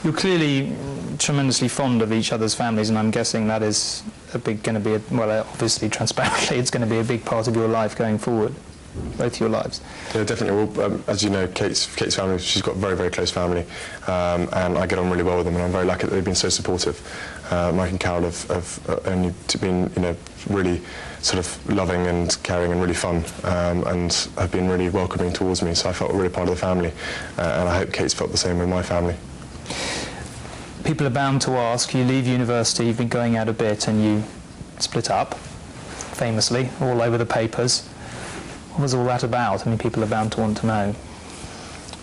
You're clearly tremendously fond of each other's families, and I'm guessing that is going to be, obviously, transparently, it's going to be a big part of your life going forward, both your lives. Yeah, definitely. Well, as you know, Kate's family, she's got a very, very close family, and I get on really well with them, and I'm very lucky that they've been so supportive. Mike and Carol have only been, really sort of loving and caring and really fun, and have been really welcoming towards me, so I felt really part of the family, and I hope Kate's felt the same with my family. People are bound to ask, you leave university, you've been going out a bit, and you split up, famously, all over the papers. What was all that about? I mean, people are bound to want to know.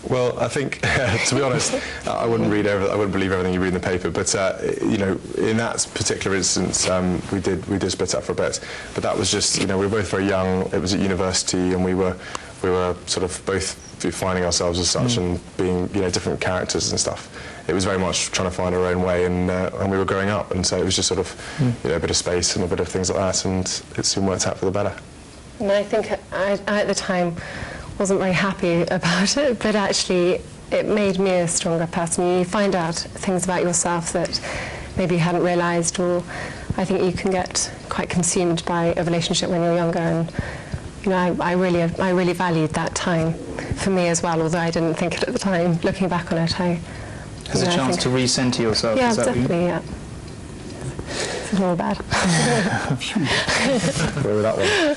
Well, I think, to be honest, I wouldn't believe everything you read in the paper. But in that particular instance, we did split up for a bit. But that was just, we were both very young. It was at university, and we were sort of both finding ourselves as such and being, different characters and stuff. It was very much trying to find our own way, and we were growing up, and so it was just sort of, a bit of space and a bit of things like that, and it soon worked out for the better. And I think I at the time wasn't very happy about it, but actually it made me a stronger person. You find out things about yourself that maybe you hadn't realised, or I think you can get quite consumed by a relationship when you're younger, and I really valued that time for me as well, although I didn't think it at the time. Looking back on it, as a chance to re-centre yourself. Yeah, definitely, yeah. It's all bad. Where with that one?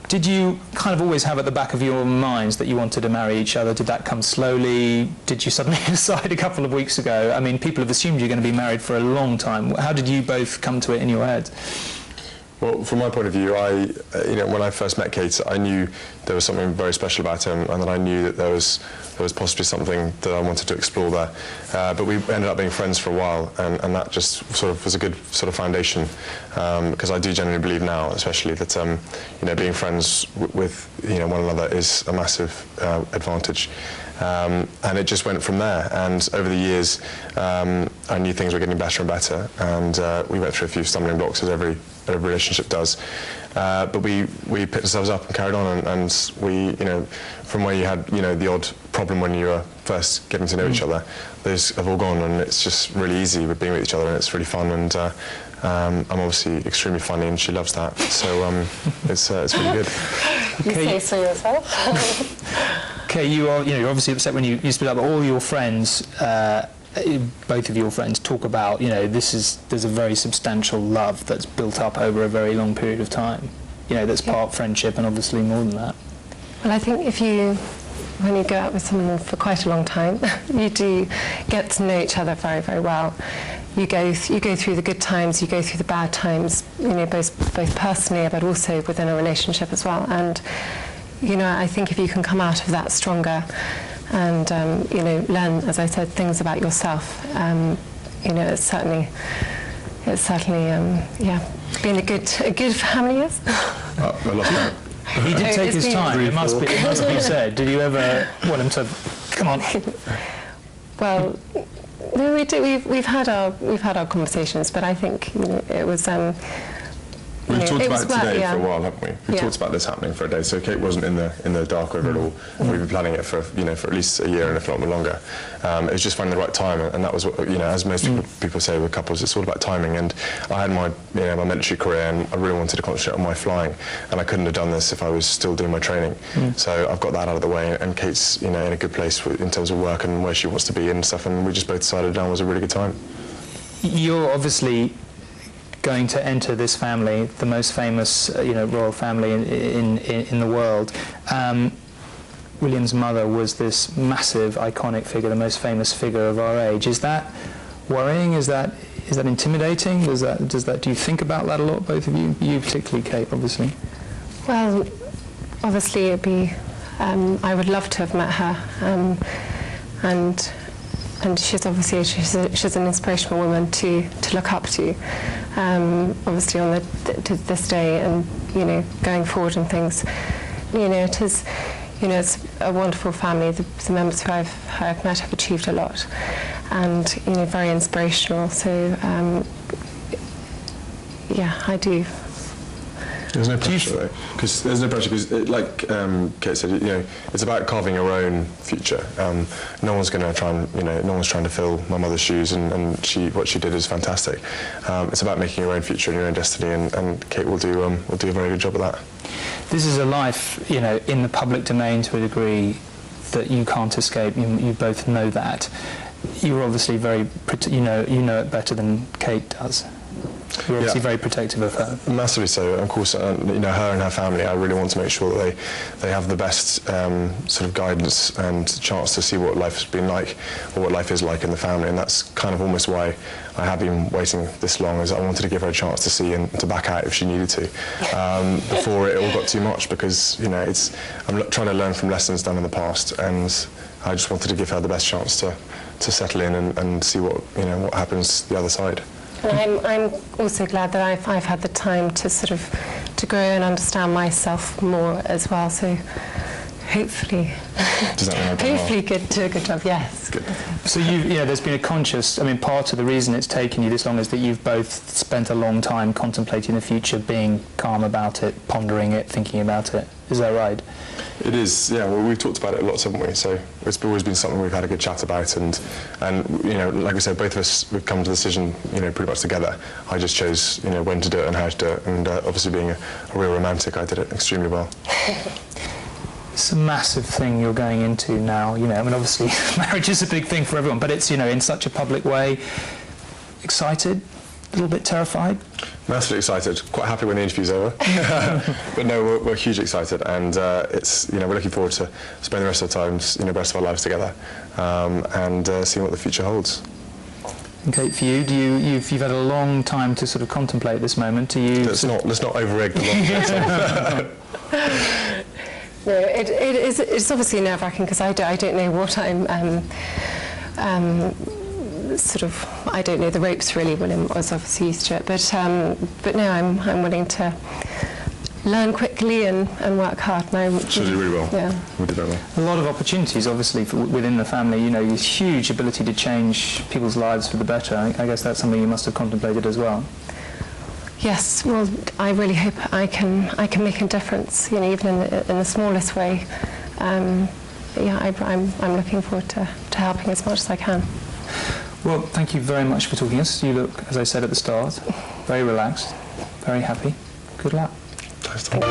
Did you kind of always have at the back of your minds that you wanted to marry each other? Did that come slowly? Did you suddenly decide a couple of weeks ago? I mean, people have assumed you're going to be married for a long time. How did you both come to it in your heads? Well, from my point of view, when I first met Kate, I knew there was something very special about him, and that I knew that there was possibly something that I wanted to explore there. But we ended up being friends for a while, and that just sort of was a good sort of foundation, because I do genuinely believe now, especially, that being friends with one another is a massive advantage. And it just went from there, and over the years I knew things were getting better and better, and we went through a few stumbling blocks, as every relationship does, but we picked ourselves up and carried on, and we, from where you had the odd problem when you were first getting to know each other, those have all gone, and it's just really easy with being with each other, and it's really fun, and I'm obviously extremely funny, and she loves that, so it's really good. Okay. You say so yourself. Okay, you're obviously upset when you split up, but all your friends, both of your friends, talk about, there's a very substantial love that's built up over a very long period of time, that's part friendship and obviously more than that. Well, I think when you go out with someone for quite a long time, you do get to know each other very, very well. You go through the good times, you go through the bad times, both personally, but also within a relationship as well. And I think if you can come out of that stronger, and learn, as I said, things about yourself, it's certainly been a good family years. I lost that. He did take his time. It must be said. Did you ever want him to come on? Well, no, we do. We've had our conversations, but I think it was. We've talked about it today for a while, haven't we? We've talked about this happening for a day, so Kate wasn't in the dark over it all. We've been planning it for for at least a year, and if not longer. It was just finding the right time, and that was what, as most people say with couples, it's all about timing. And I had my my military career, and I really wanted to concentrate on my flying, and I couldn't have done this if I was still doing my training. So I've got that out of the way, and Kate's in a good place in terms of work and where she wants to be and stuff, and we just both decided now was a really good time. You're obviously going to enter this family, the most famous, royal family in the world. William's mother was this massive, iconic figure, the most famous figure of our age. Is that worrying? Is that intimidating? Do you think about that a lot, both of you? You particularly, Kate, obviously. Well, obviously it'd be. I would love to have met her, and she's obviously she's an inspirational woman to look up to. Obviously to this day, and going forward and things, it is, it's a wonderful family. The members who I've met have achieved a lot, and very inspirational. So yeah, I do There's no pressure though, because there's no pressure because, like Kate said, it's about carving your own future. No one's going to try and, no one's trying to fill my mother's shoes, and what she did is fantastic. It's about making your own future and your own destiny, and Kate will do a very good job of that. This is a life, in the public domain to a degree that you can't escape. You both know that. You're obviously very, you know it better than Kate does. You're obviously very protective of her. Massively so. Of course, her and her family, I really want to make sure that they have the best sort of guidance and chance to see what life has been like, or what life is like in the family, and that's kind of almost why I have been waiting this long, is I wanted to give her a chance to see and to back out if she needed to, before it all got too much, because, I'm trying to learn from lessons done in the past, and I just wanted to give her the best chance to settle in and see what happens the other side. And I'm also glad that I've had the time to to grow and understand myself more as well. So hopefully, does that mean I've done hopefully do a good job. Yes. Good. So there's been a conscious. Part of the reason it's taken you this long is that you've both spent a long time contemplating the future, being calm about it, pondering it, thinking about it. Is that right? It is, yeah. Well, we've talked about it lots, haven't we? So it's always been something we've had a good chat about, and like we said, both of us, we've come to the decision, pretty much together. I just chose, when to do it and how to do it, and obviously being a real romantic, I did it extremely well. It's a massive thing you're going into now. Obviously marriage is a big thing for everyone, but it's in such a public way. Excited? A little bit terrified? Massively excited. Quite happy when the interview's over. But no, we're hugely excited, and it's we're looking forward to spending the rest of the times, rest of our lives together, and seeing what the future holds. Okay, for you, you've had a long time to sort of contemplate this moment. Do you? Let's not over-egg the long. No, it's obviously nerve-wracking because I don't know what I'm I don't know the ropes really. William was obviously used to it, but no, I'm willing to learn quickly and work hard. And She'll do really well. Yeah, we'll do very well. A lot of opportunities, obviously, within the family. This huge ability to change people's lives for the better. I guess that's something you must have contemplated as well. Yes, well, I really hope I can make a difference, even in the smallest way. I'm looking forward to helping as much as I can. Well, thank you very much for talking to us. You look, as I said at the start, very relaxed, very happy. Good luck. Thanks, Tom.